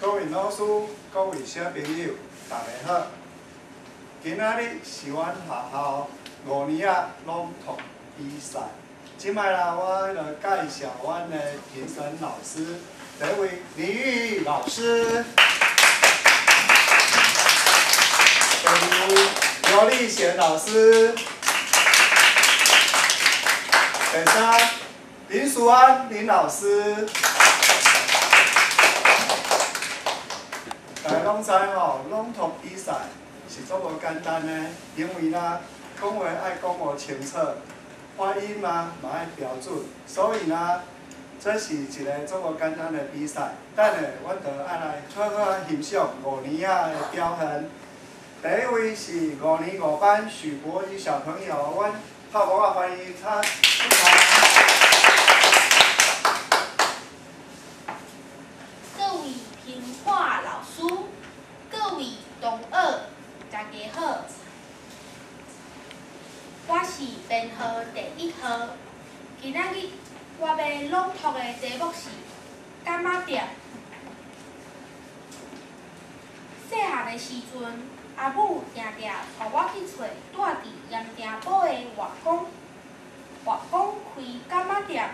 各位老师、各位小朋友，大家好！今仔日是阮学校5年啊朗读比赛。即摆啦，我来介绍阮的评审老师，第一位李玉老师，第二位刘立贤老师，第三林淑安林老师。 大家拢知吼，朗读比赛是足无简单的，因为呢，讲话爱讲无清楚，发音嘛爱标准，所以呢，这是一个足无简单的比赛。等下，阮就爱来好好欣赏5年仔的表现。第一位是5年5班许国宇小朋友，阮透过我欢迎他出场。 评话老师，各位同学，大家好，我是编号第1号。今仔日我要朗读的题目是《柑仔店》。细汉的时阵，阿母定定带我去找住伫盐埕堡的外公。外公开柑仔店，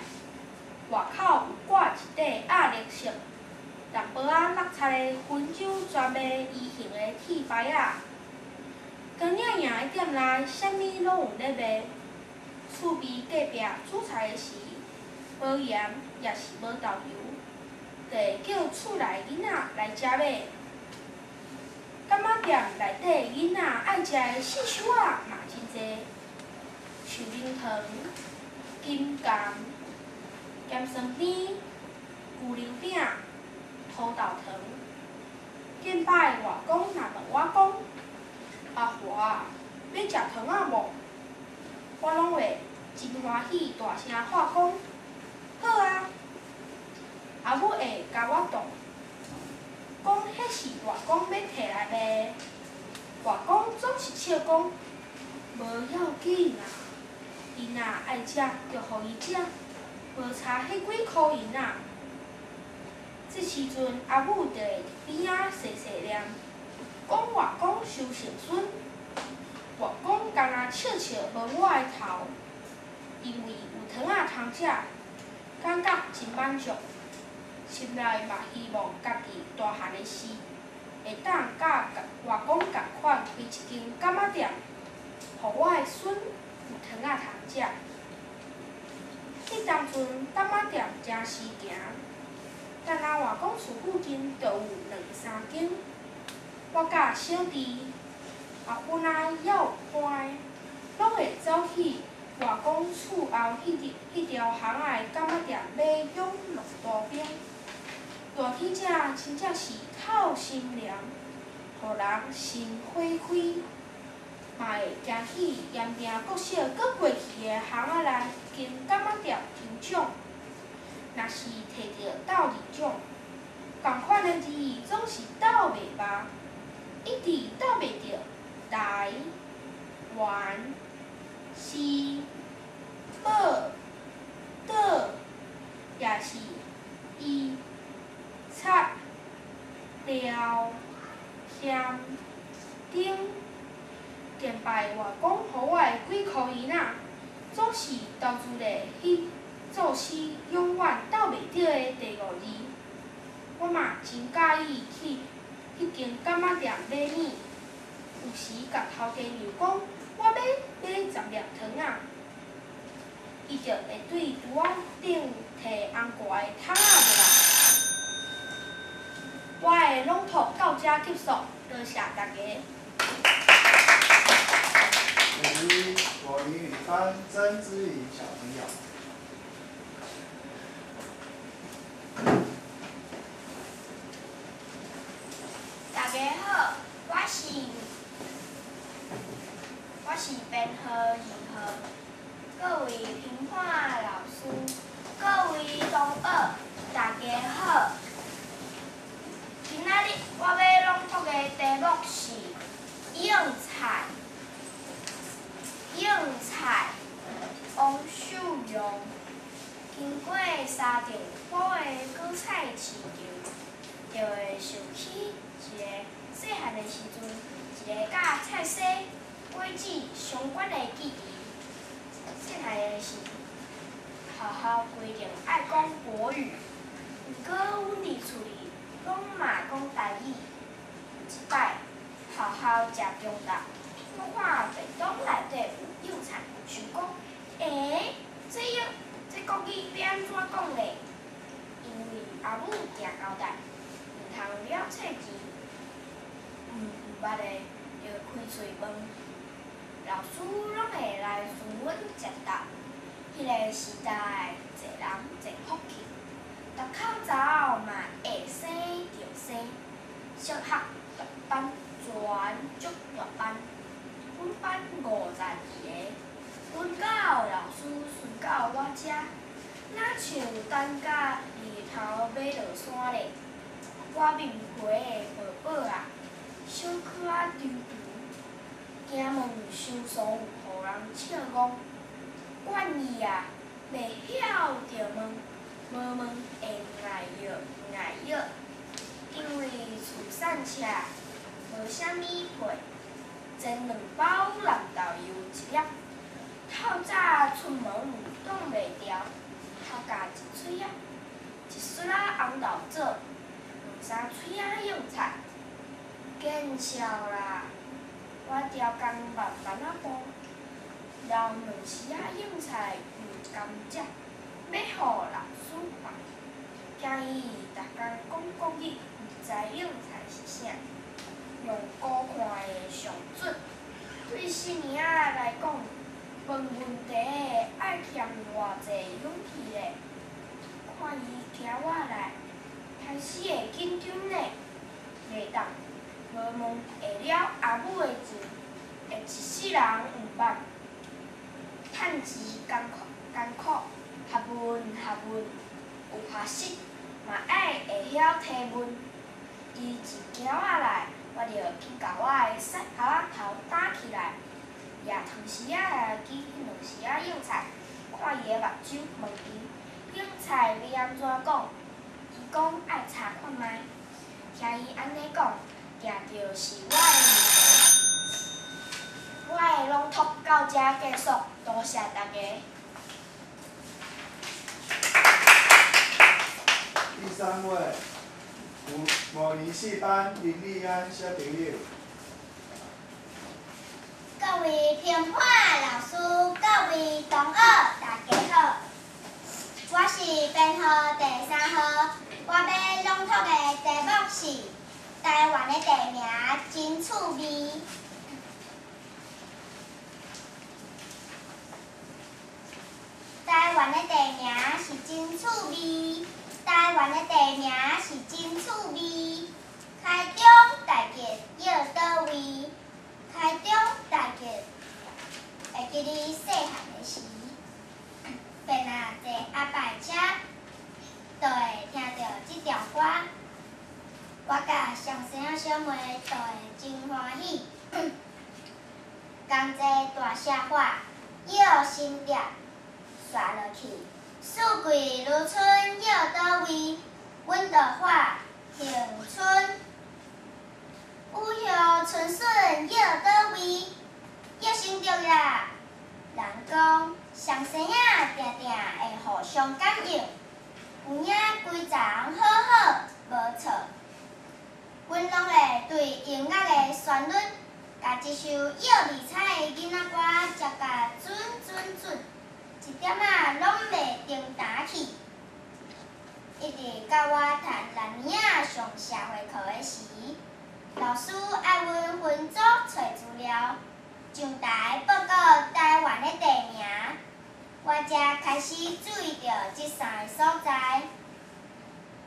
外口有挂一块亚绿色。 淡薄仔落漆的温州专卖衣形的铁牌仔，光亮亮的店内，啥物拢有咧卖。厝边隔壁煮菜的时，无盐也是无豆油，就会叫厝内囡仔来食买。柑仔店内底囡仔爱食的四手仔嘛真济，树冰糖、金柑、咸酸甜、牛肉饼。 土豆糖，见摆外公若问我讲，阿华要食糖仔无？我拢会真欢喜大声喊讲，好啊！阿母会甲我动，讲迄是外公要摕来卖。外公总是笑讲，无要紧啊，囡仔爱食就互伊食，无差迄几箍银啊。 这时阵，阿母就会边仔细细念，讲外公收成孙。外公干那笑笑摸我的头，因为有糖仔通食，感觉真满足。心内嘛希望家己大汉的时，会当甲外公共款开一间柑仔店，互我的孙有糖仔通食。迄当阵，柑仔店真时行。 但咱外公厝附近就有2、3间，我甲小弟、阿芬仔也有伴，拢会走去外公厝后迄条巷仔的柑仔店买养乐多饼。热天食真正是透心凉，互人心花开，嘛会行去盐埕国小搁过去的巷仔内间柑仔店抽奖。 若是摕到斗二奖，共款的字总是斗袂罢，一直斗袂着台、湾、是、宝、岛，也是伊、擦、料、咸、丁。见摆外公互我的几箍银仔，总是投资咧迄。 做诗永远斗袂着的第5字，我嘛真介意去迄间柑仔店买米。有时甲头家娘讲，我要买10粒糖仔，伊就会对拄仔顶摕红瓜的桶仔入来。我的朗读到这结束，多谢大家。我与班曾之颖小朋友。 大家好，我是编号2号，各位评话老师，各位同学，大家好。今仔日我要朗读的题目是应采。应采，王秀荣。经过3场好的果菜市场，就会想起一个细汉的时阵，一个甲菜西果子相关的记忆。细汉的时，学校规定爱讲国语，毋过阮伫厝里拢嘛讲台语。有一摆，学校食中昼，我看便当内底有幼菜，想讲，这国语要安怎讲咧？因为阿母定交代，毋通了册字，毋捌的就开嘴问。老师拢会来询阮食答。迄个时代，侪人侪福气，读口罩嘛会生着生，小学大班全足大班，阮班52个。阮到老师顺到我遮，哪像等甲日头要落山咧。我面皮的宝宝啊，小可仔丢丢，惊问伤爽有互人笑讲，惯伊啊，袂晓着问，无问会挨药，因为厝散车，无啥物皮，煎2包蓝豆油1粒。透早出门挡袂牢，头家一喙仔，一屑仔红豆做，2、3喙仔用菜，见笑啦！我调工慢慢仔步，留2时仔用菜毋甘食，要互老师骂，惊伊逐工讲国语，毋知用菜是啥，用高看的上准。对新年仔来讲，问问题爱欠偌济勇气咧，看伊行我来，开始会紧张咧，袂当，无问会了阿母的钱，会一世人毋捌，趁钱艰苦，学问，有学识，嘛爱会晓提问。伊一行我来，我就去甲我的细盒仔头打起来。也同时啊，举2时仔用菜，看伊的目睭，问伊用菜要安怎讲？伊讲爱查看卖，听伊安尼讲，定着是我的问题。我的朗读到这结束，多谢大家。第3位，524班林立安小朋友。各位评判老师，各位同学，大家好，我是编号第3号，我要朗读的题目是台湾的地名真趣味。台湾的地名是真趣味，台湾的地名是真趣味。开中大捷要倒位？开中大捷，会记你细汉的时，便啊坐阿伯车，就会听到这条歌。我甲上生仔小妹就会真欢喜。同齐大社会，要新店，刷落去。四季如春要倒位？阮的花迎春。五叶春笋要倒位？要成熟啦！人讲上生仔定定会互相感应，有影规丛好好无错。阮拢会对音乐的旋律，甲一首要理睬的囡仔歌食甲准，一点仔拢袂停打去。一直到我读6年仔上社会课的时，老师爱阮分组找资料，上台报告台湾的地名，我才开始注意到这3个所在。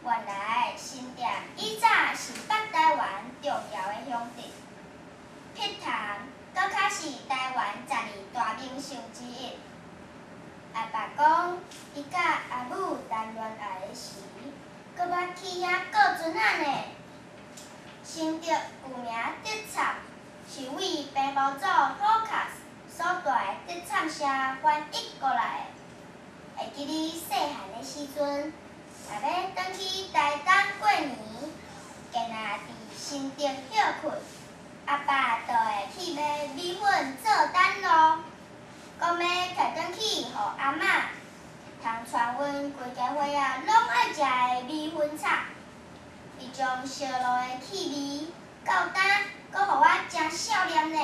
原来新店以早是北台湾重要的乡镇，碧潭搁较是台湾12大名胜之一。阿爸讲，伊甲阿母谈恋爱的时，搁捌去遐过船仔呢。新竹有名竹厂，是为病毛组好卡所带的竹厂社翻译过来的。会记你细汉的时阵，若要转去台东过年，经心得休困，阿爸就会去买米粉做蛋咯。讲要摕转去，互阿嬷通传阮规家伙仔拢爱食的米粉炒。伊将烧落的气味够干，阁互我真少年呢。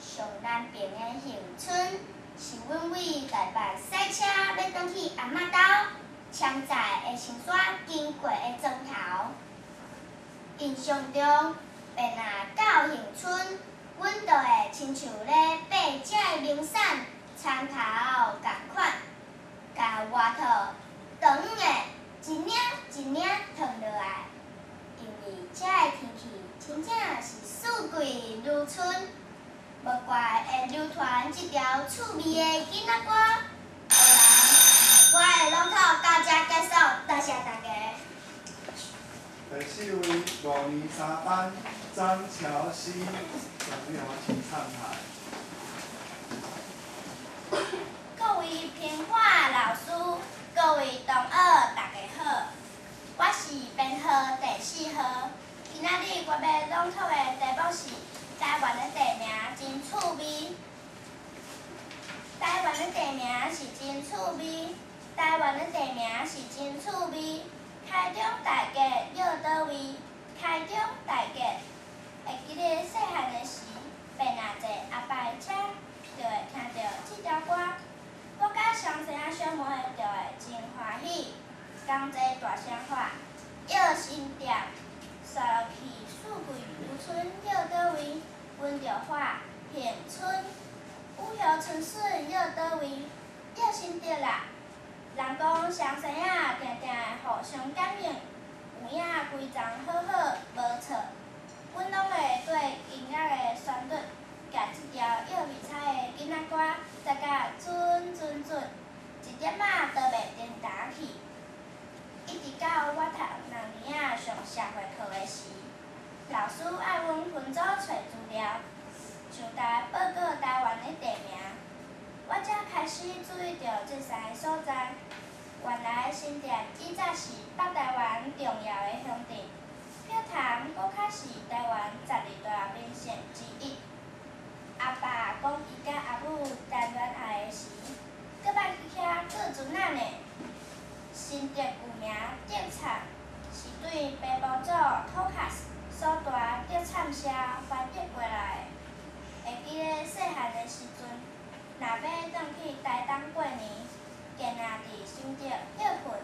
上南边的恒春是阮为台北赛车要转去阿嬷家，抢在会先煞经过的庄头。印象中，便若到恒春，阮就会亲像咧爬遮的名产参头共款，甲外套长的一领一领脱落来，因为遮的天气真正是四季如春，无怪会流传这条趣味的囡仔歌。好啦，我的朗读到这结束，多谢大家。第四位5年3班张乔希，小朋友请上台。各位评话老师，各位同学，大家好，我是编号第4号。今仔日我要朗读的题目是台湾的地名真趣味。台湾的地名是真趣味，台湾的地名是真趣味。台中大街绕倒位？台中大街，会记得细汉的时，爸若坐阿爸的车，就会听到这条歌。我甲双生仔小妹就会真欢喜，同齐大声喊，摇身点，刷落去四季如春绕倒位？阮就喊恒春，雨后春笋绕倒位？摇身点啦！人讲双生仔定定会互相感应，有影规丛好好无错。阮拢会对音乐的旋律，甲这条摇味彩的囡仔歌，再甲准，一点仔都袂颠倒去。一直到我读2年仔上社会课的时，老师爱阮分组找资料，像台报告台湾的地名，我才开始注意到这3个所在。原来新店以早是北台湾重要的乡镇，票塘搁较是台湾12大名胜之一。阿爸讲伊甲阿母谈恋爱的时，搁捌去遐过船仔呢。新店有名竹产，是对爸母祖土卡所大竹产社翻译过来的。会记得细汉的时阵，若要转去台东过年，今仔伫新竹休困，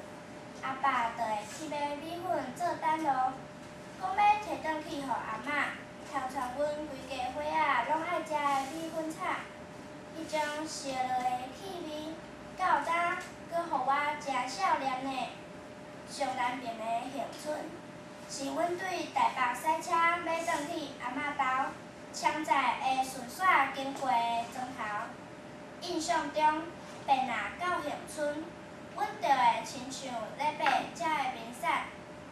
阿爸就会去买米粉做蛋咯。讲要摕转去互阿嬷，通传阮规家伙仔拢爱食的米粉炒，迄种烧落的气味，到早阁互我真少年呢。上南边的恒春，是阮对台北赛车要转去阿嬷家，抢在会顺续经过的庄头。印象中，爸若到恒春，阮就会亲像咧爬遮的名产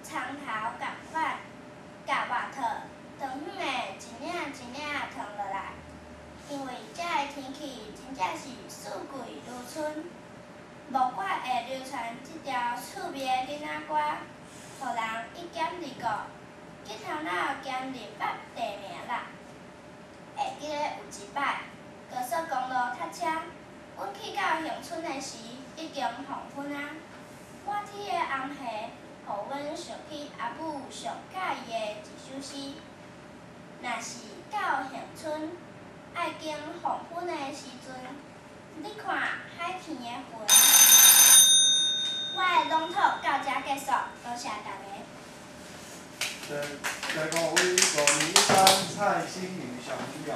长头共款，甲外套长远的一领一领脱落来，因为遮的天气真正是四季如春。无怪会流传这条趣味的囡仔歌，互人一减二顾，去头脑兼认捌地名啦。会记得有一摆，高速公路塞车，阮去到恒春的时，已经黄昏啊。满天的红霞，互阮想起阿母上喜意的一首诗。若是到恒春，爱经黄昏的时阵，你看海天的云。我的朗读到这结束，多谢大家。第5位5年3蔡新宇小朋友，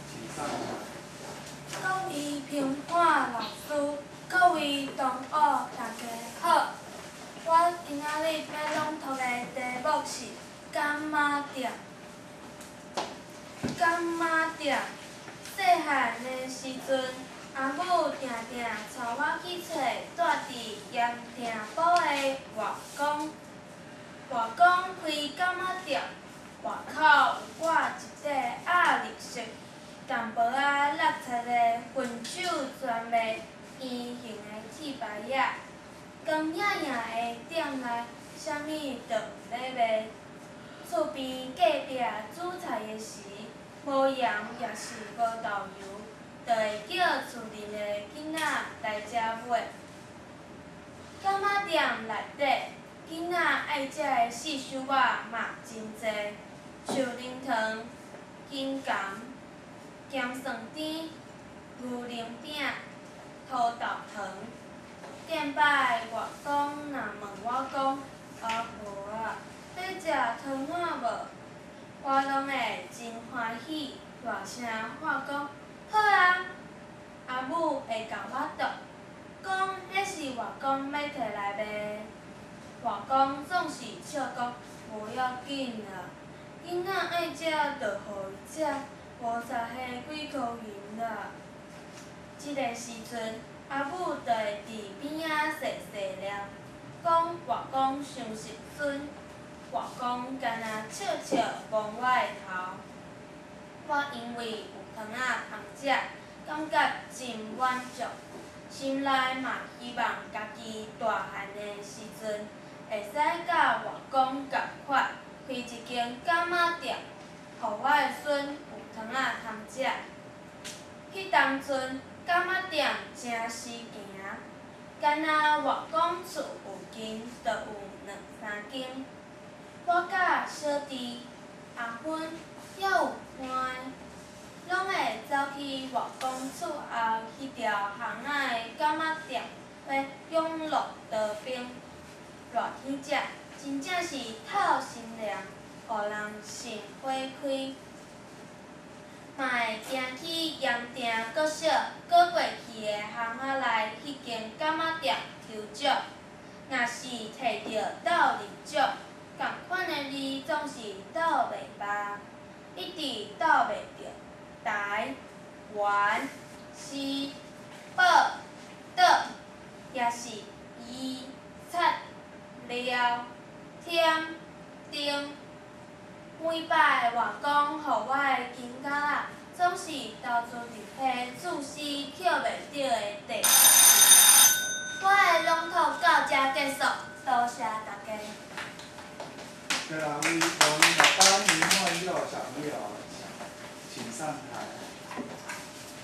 请上台。各位评话老师，各位同学，大家好。我今仔日要朗读的题目是柑仔店。柑仔店，细汉的时阵，阿母定定带我去找住伫盐埕堡的外公。外公开柑仔店，外口有挂一块鸭绿色、淡薄仔落漆的分手专卖圆形的铁牌仔，光影影的店内，啥物都有咧卖。厝边边隔壁煮菜的时，无盐也是无豆油，就会叫厝里的囡仔来遮买。柑仔店内底，囡仔爱食的四香肉嘛真济，树仁糖、金柑、咸酸甜、牛奶饼、土豆糖。顶摆外公若问我讲，阿婆啊，要食糖仔无？我拢会真欢喜，大声喊讲好啊！阿母会甲我倒，讲迄是外公要摕来卖。外公总是笑讲无要紧啦，囡仔爱食就互伊食，无在下几箍银啦。即个时阵，阿母就会伫边仔细细念，讲外公伤时阵，外公干那笑笑摸我的头。我因为有糖仔通食，感觉真满足，心内嘛希望家己大汉的时阵，会使甲外公共款开一间柑仔店，互我的孙有糖仔通食。迄当阵，柑仔店真是行，干那外公厝有间，就有两三间。我甲小弟、阿芬还有伴，拢会走去外公厝后迄条巷仔的柑仔店买永乐豆冰。热天食，真正是透心凉，互人心花开。嘛会行去盐埕国小过过去的巷仔内迄间柑仔店抽奖，若是摕到斗二奖，共款的字总是斗袂罢，一直斗袂着。台、原、是、报、倒，也是伊、擦、了、添、丁。每摆外公互我的金角仔，总是投注伫迄自私捡袂着的地。我的朗读到遮结束，多谢大家。对啦，我们6班林焕佑小朋友，请上台。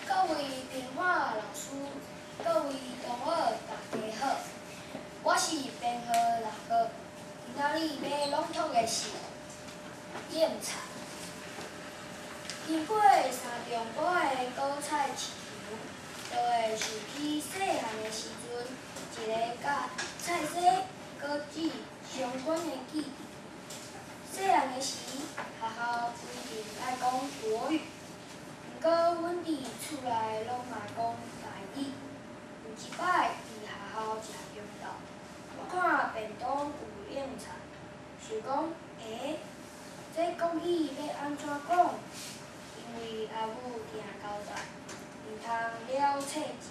各位评话老师，各位同学，大家好，我是编号6号，今仔日要朗读的是荏菜。经过3重埔的果菜市场，就会想起细汉的时阵，一个甲菜色、果子相关的记忆。细汉的时，学校规定爱讲国语，毋过阮伫厝内拢嘛讲台语。有一摆伫学校食中昼，我看便当有荏菜，想讲这讲起要安怎讲？因为阿母定交代，毋通了册钱，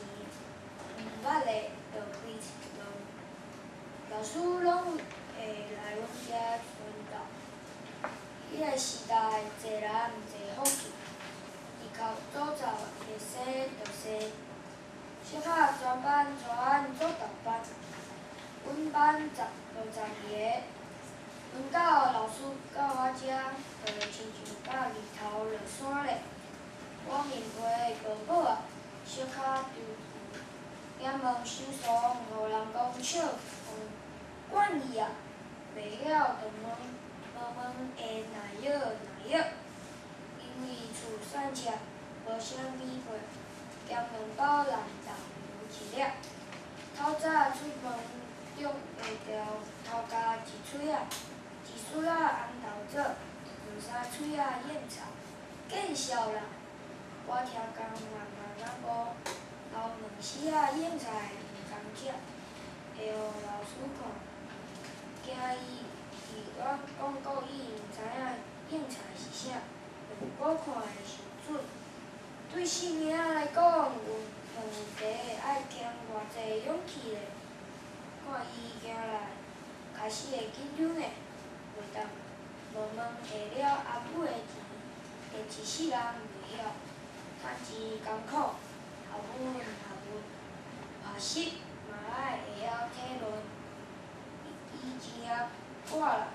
毋捌的就开市场。老师拢会来阮遮宣导。迄个时代，济人济福气，依靠祖早会洗就洗，小可全班带俺做同班，阮班12个。轮到老师到我遮，就会亲像甲日头落山咧。我面皮薄薄啊，小可丢丢，眼毛收缩，互人讲笑惯意啊，袂晓就问会哪药。因为厝散车，无啥米货，咸两包烂豆油一粒。透早出门中下条头家一喙仔。一穗仔红豆枣，2、3穗仔荏菜，见笑啦！我听讲慢仔无，留2、4仔荏菜毋甘食，会互老师看，惊伊伫我讲国语毋知影荏菜是啥，用我看的伤准。对细命仔来讲，问题爱经偌济勇气咧，看伊行来，开始会紧张咧。袂当，无问下了阿母的钱，会一世人袂晓。趁钱艰苦，学问，学习嘛爱会晓体论。伊钱啊挂啦，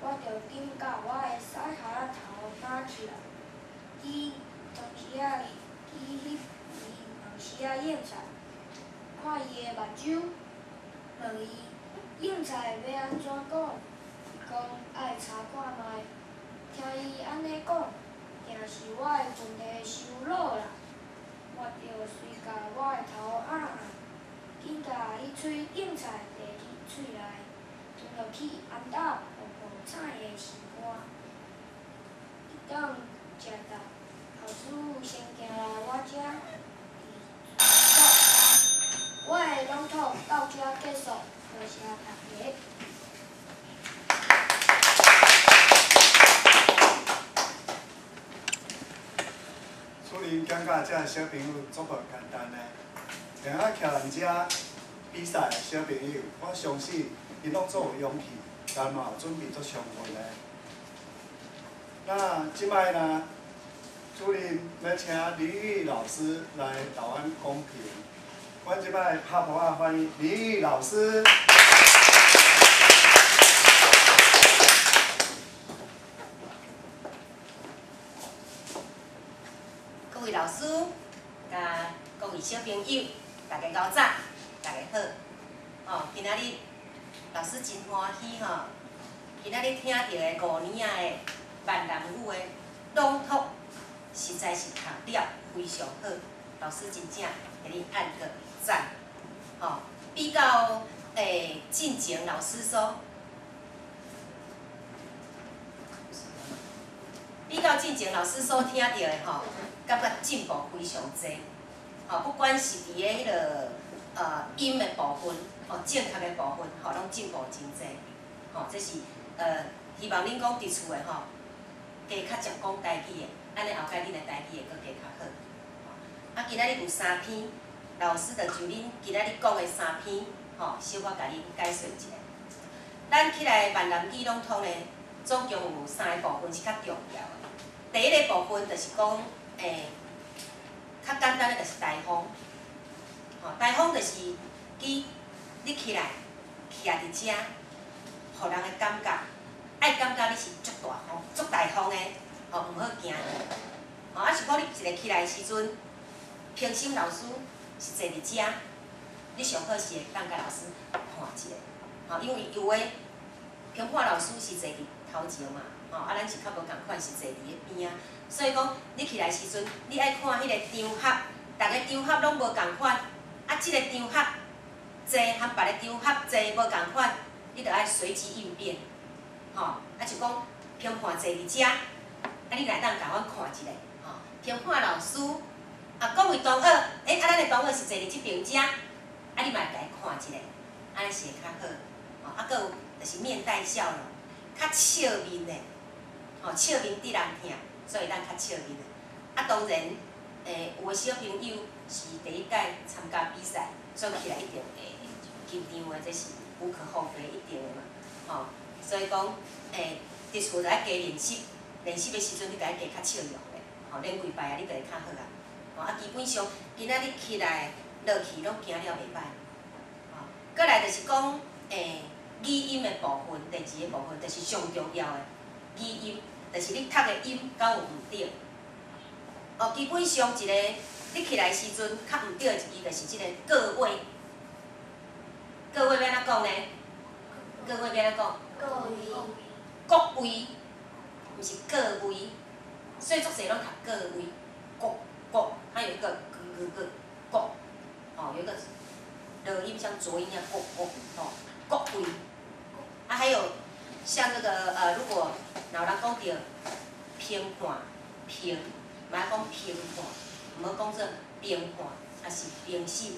我着紧甲我的起来。伊当时啊，伊迄年当时啊应菜，看伊的目睭，问伊应菜要安怎讲？伊讲爱查看卖，听伊安尼讲，定是我的问题收落啦。我着随甲我的头按按，紧甲迄喙应菜摕去喙内，吞落去安倒糊糊菜的时干。一当食到，老师先行来我遮，我的朗读到遮结束，多谢大家。厝里感觉遮小朋友足无简单的，定啊徛咱遮比赛的小朋友，我相信伊拢足有勇气，干嘛准备足充分的。那即摆呢，主任要请李玉老师来台湾公评，阮即摆拍鼓啊欢迎李玉老师。各位老师、甲各位小朋友，大家早早，大家好。今仔日老师真欢喜吼，今仔日听到的5年仔的闽南语的朗读，实在是读了非常好。老师真正给你按个赞。比较进前老师说。比较进前老师所听到的吼，感觉进步非常多。不管是伫个迄个音的部分，正确的部分，拢进步真多。这是希望恁讲伫厝的加较常讲台语的，安尼后摆恁的台语会搁加较好。今仔日有3篇，老师就恁今仔日讲的3篇，小可甲恁解说一下。咱起来闽南语朗读呢，总共有3个部分是较重要的。第一个部分就是讲，较简单的就是台风。台风就是你起来徛伫遮，互人的感觉，爱感觉你是足大风、足台风的，毋好惊。是讲你一个起来的时阵，评审老师是坐伫遮，你上好是会当甲老师看一下。因为有诶评判老师是坐伫头前嘛。咱是较无共款，是坐伫个边啊。所以讲，你起来时阵，你爱看迄个场合，逐个场合拢无共款。即个场合坐和别个场合坐无共款，你着爱随机应变。就讲评判坐伫遮，你来当甲阮看一下。评判老师各位同学，咱的同学是坐伫即边遮，你嘛来看一下，安尼是会较好。搁有就是面带笑容，较笑面的。笑面得人疼，所以咱较笑面的。当然，有的小朋友是第一届参加比赛，做起来一定会紧张的，这是无可厚非，一定的嘛。所以讲，伫厝就爱加练习，练习的时阵你就爱加较笑容的，练几摆啊，你就会较好啊。基本上今仔日起来落去拢行了袂歹。过来就是讲，语音的部分，第2个部分就是上重要的。语音就是你读的音敢有毋对？基本上一个你起来时阵较毋对的一字，就是即个各位。各位要安怎讲呢？各位要安怎讲？各位，毋是各位。所以足侪拢读各位，各，它有一个各，有一个的音像浊音一样，各位。还有像这个如果有人讲到评判，莫讲评判，毋好讲做评判，也是评审，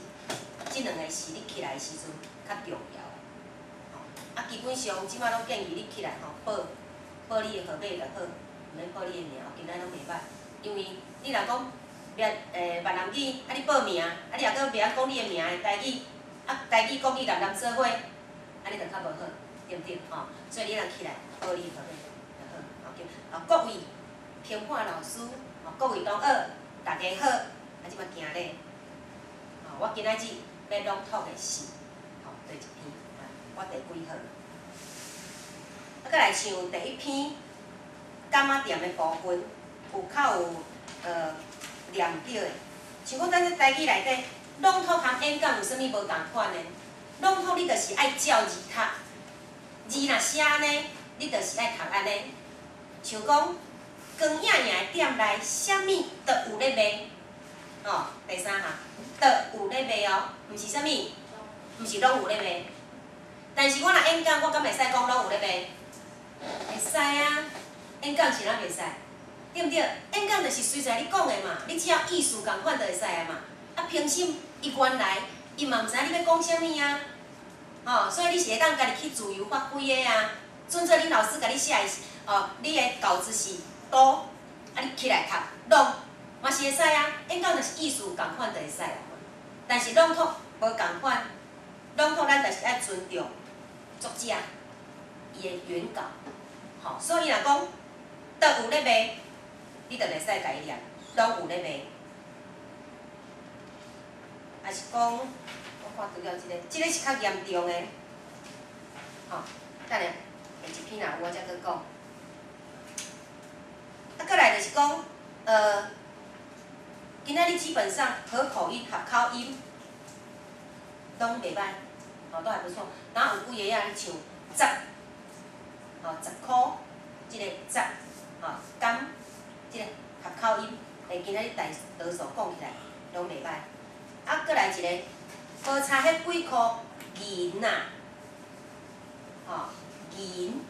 即2个是你起来的时阵较重要。基本上即摆拢建议你起来报你的号码就好，毋免报你的名，今仔拢袂歹。因为你若讲闽南语，你报名，你若搁袂晓讲你的名的台语，台语讲你南做伙，你就较无好，对毋对？所以你若起来报你的号码就好。各位评判老师，各位同学，大家好，即摆行咧。我今仔日要朗读的是第1篇，我第几号？搁来唱第1篇，柑仔店的部分。有较有念着的。像讲咱这台语内底，朗读含演讲有啥物无共款的？朗读你就是爱照字读，字若写安尼，你就是爱读安尼。像讲光影影的店内，啥物都有咧卖。哦，第三项，都有咧卖哦，毋是啥物，毋是拢有咧卖。但是我若演讲，我敢袂使讲拢有咧卖？会使啊，演讲是咱袂使，对毋对？演讲就是随在你讲的嘛，你只要意思共款就会使啊嘛。啊，评审伊原来伊嘛毋知你要讲啥物啊，哦，所以你是会当家己去自由发挥的啊。准做恁老师甲你写的，你的稿子是倒，啊，你起来读朗。嘛是会使啊，演讲就是意思共款就会使啊。但是朗读无共款，朗读咱就是爱尊重作者伊的原稿，吼、所以若讲倒有咧卖，你就袂使家己念，拢有咧卖。还是讲，我看拄了即个是较严重的，吼、等下下一篇若有我才搁讲。啊，过来就是讲，今仔日基本上合口音、合口音拢袂歹，哦，都还不错。然后有几个啊，像十，哦，10箍，即个十，哦，甘，即个合口音，今仔日大多数讲起来拢袂歹。啊，过来一个，无差迄几箍银啊，哦，银，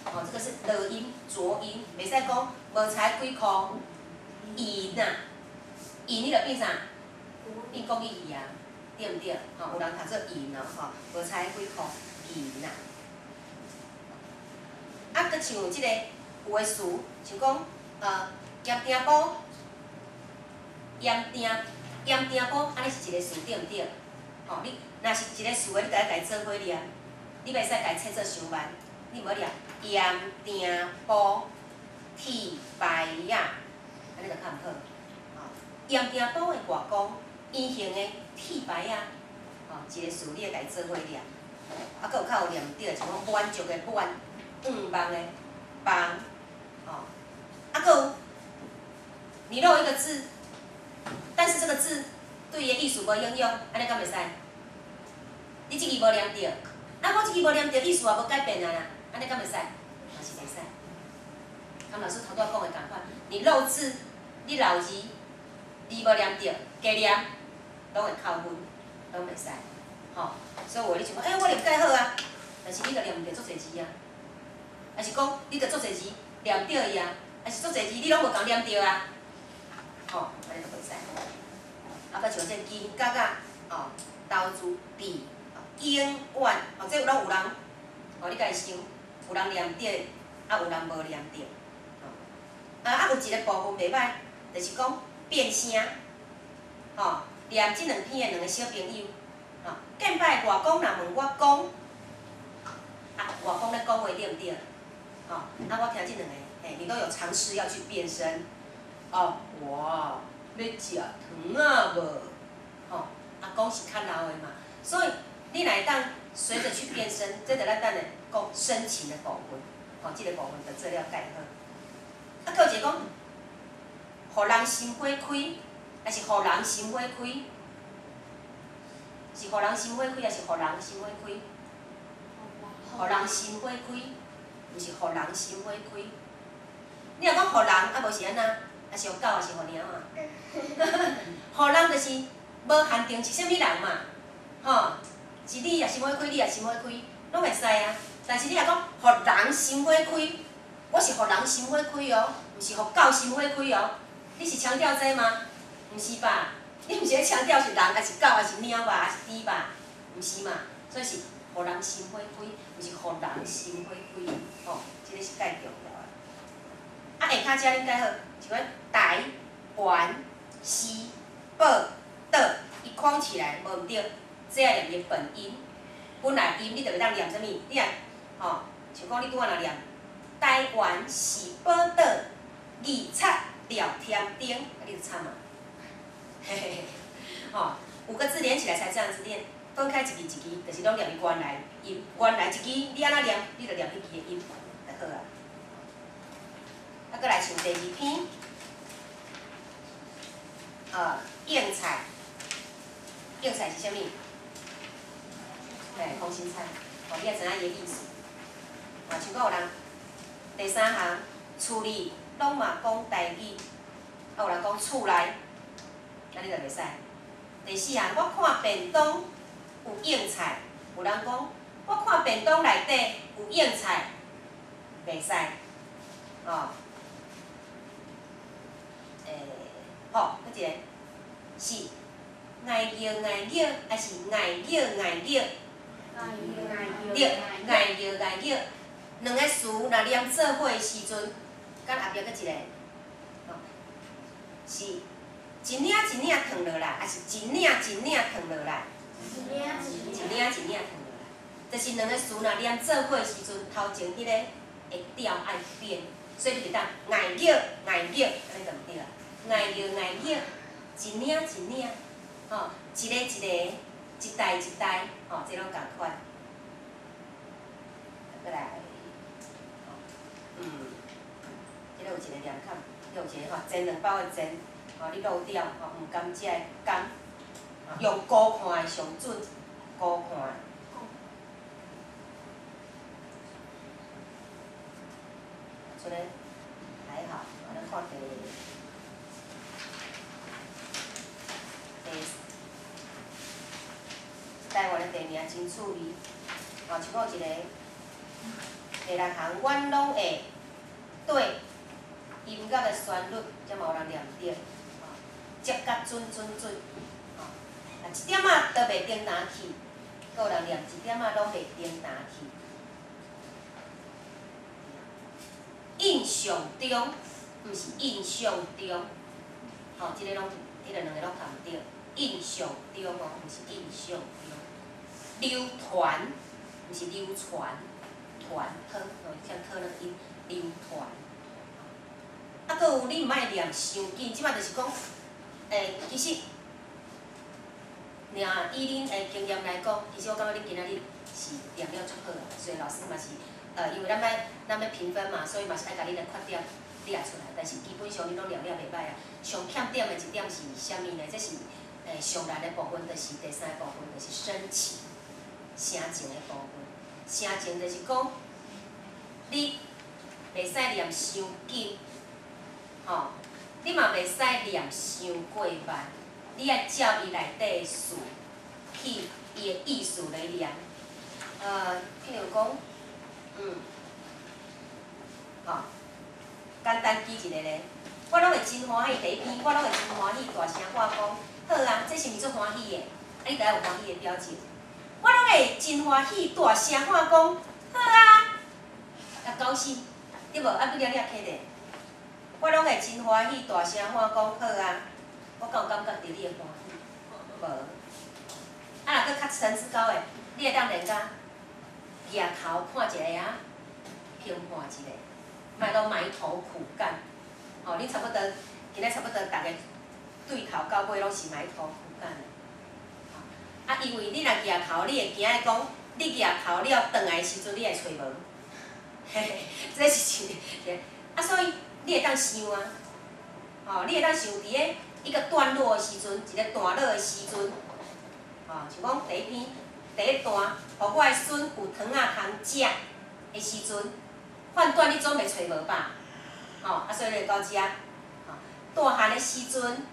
哦，这个是落音、浊音，袂使讲无差几箍银啊。银你著变啥？变国语啊，对毋对？吼，有人读做银哦，吼，无差几箍银啊。啊，搁像即个有诶词，像讲盐埕埔，盐埕埔，安尼是一个词，对毋对？吼，你若是一个词诶，你家己做伙念，你袂使家己切做伤慢，你无念盐埕埔铁牌啊，安尼就较毋好。盐埕埔的外公，圆形的铁牌啊，吼，一个词你会家己做伙念。啊，搁有较有念对，像讲满足的满，望的望，吼。啊，搁有你漏一个字，但是这个字对伊的意思无应用，安尼敢袂使？你即字无念对，啊，我即字无念对，意思也无改变啊啦，安尼敢袂使？嘛是袂使。刚老师头拄仔讲的共款，你漏字，你漏字。字无念着，加念，拢会扣分，拢袂使，吼。所以话你想讲，我念介好啊，但是你著念毋着足侪字啊，还是讲你著足侪字念着伊啊，还是足侪字你拢无共念着啊，吼，安尼就袂使。啊，搁像这金角仔，吼，投资币，永远，吼，这拢有人，吼，你家己想，有人念着，啊，有人无念着，吼。啊，有一个部分袂歹，就是讲。变声，吼，念即两篇的两个小朋友，吼，见摆外公若问我讲，啊，外公咧讲话对毋对？吼，啊，我听即两个，嘿，你都有尝试要去变声，哦，哇，要食糖啊无？吼，阿公是较老的嘛，所以你若会当随着去变声，这着咱等下讲深情的部分，吼，即个部分就做了介好。啊，还有一个讲。互人心花开，还是互人心花开？是互人心花开，还是互人心花开？互人心花开，毋是互人心花开。你若讲互人，啊无是安怎？啊是互狗，还是互猫啊？互人就是无限定是啥物人嘛，吼，是你也心花开，你也心花开，拢会使啊。但是你若讲互人心花开，我是互人心花开哦，毋是互狗心花开哦。你是强调这吗？毋是吧？你毋是咧强调是人，还是狗，还是猫吧，还是猪吧？毋是嘛？所以是互人心花开，毋是互人心花开。吼，这个是介重要啊。啊，下骹遮恁介好，像讲台、湾、西、报、倒，伊框起来无毋对，这要念伊本音。本来音你就袂当念啥物？你若吼，像讲你拄仔若念台湾是报倒，二擦。聊天钉，啊，你就惨嘛，嘿嘿嘿，吼，5个字连起来才这样子念，分开一字一字，就是拢念伊原来音，原来一字你安怎念，你就念迄字的音，就好啊。啊，搁来像第二篇，应菜，应菜是啥物？空心菜，你也知影伊的意思。像讲有人第三项，厝里拢嘛讲台语，有人讲厝内，安尼就袂使。第四项，我看便当有应菜，有人讲我看便当内底有应菜，袂使。好，搁一个是爱叫爱叫，还是爱叫爱叫？对，爱叫爱叫，两个词若连做伙的时阵，敢后壁搁一个，是一领一领烫落来，还是一领一领烫落来？一领一领烫落来，就是两个词若连做伙的时阵，头前迄个会调爱变，所以你就当爱叫爱叫，安尼就毋对啦。爱叫爱叫，一领一领，一个一个，一代一代，这拢共款。再来，这个有一个念坎，有一个煎两包的煎，你漏掉，毋甘食的甘，用高看的上准，高看的。所以还好，咱看第台湾的地名真趣味，像讲有一个第六项，阮拢会对音乐的旋律，才嘛有人念对，接甲准准准，一点仔都袂颠打去，阁有人念一点仔拢袂颠打去。印象中，毋是印象中，即个两个拢同对。印象中毋是印象中。流传，毋是流传，传汤，像汤那个音，流传。阁有你毋爱念伤紧，即摆就是讲，其实，俩以恁的经验来讲，其实我感觉恁今仔日是念了足好啊，所以老师嘛是，因为咱要评分嘛，所以嘛是爱甲恁的缺点列出来，但是基本上恁拢念了袂歹啊。上欠点的一点是啥物呢？这是上难的部分，就是第三个部分，就是深情。声情的部分，声情就是讲，你袂使念伤紧，你嘛袂使念伤过慢，你爱照伊内底的词，去伊的意思来念。譬如讲，简单举一个咧，我拢会真欢喜第一篇，我拢会真欢喜大声话讲，好啊，这是毋是足欢喜的？你家有欢喜的表情。我拢会真欢喜，大声喊讲好啊，也高兴，对无？啊，不了你也客的。我拢会真欢喜，大声喊讲好啊，我敢有感觉到你的欢喜？无。啊，若搁较层次高的，你会当人家举头看一个啊，评判一下，莫讲埋头苦干。你差不多，今仔差不多，逐个对头到尾拢是埋头苦干的。因为你若举头，你会惊的讲，你举头了，转来的时阵你会找无，嘿嘿，这是一个。所以你会当想啊，你会当想伫个一个段落的时阵，一个段落的时阵，像讲第一篇第一段，互我的孙有糖仔通食的时阵，判断你总袂找无吧？所以就到遮。大汉的时阵。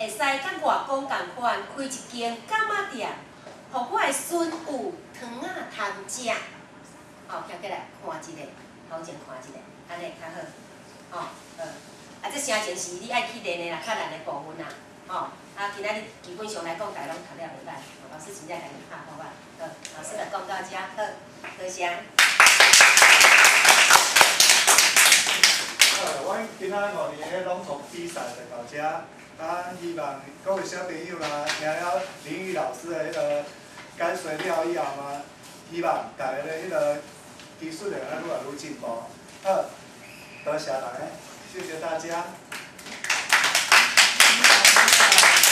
会使甲外公共款开一间柑仔店，互我的孙有糖仔通食。行过来看一下，头前看一下，安尼较好。这声情是你爱去练的啦，较难的部分啦。今仔日基本上来讲，大家拢读了袂歹。老师真正甲你拍好啊。老师就讲到遮，好，多谢。阮今仔5年的朗读比赛就到遮。希望各位小朋友啦，听了林宇老师的迄个解说了以后嘛，希望大家的迄个技术会愈来愈进步。好，多谢大家，谢谢大家。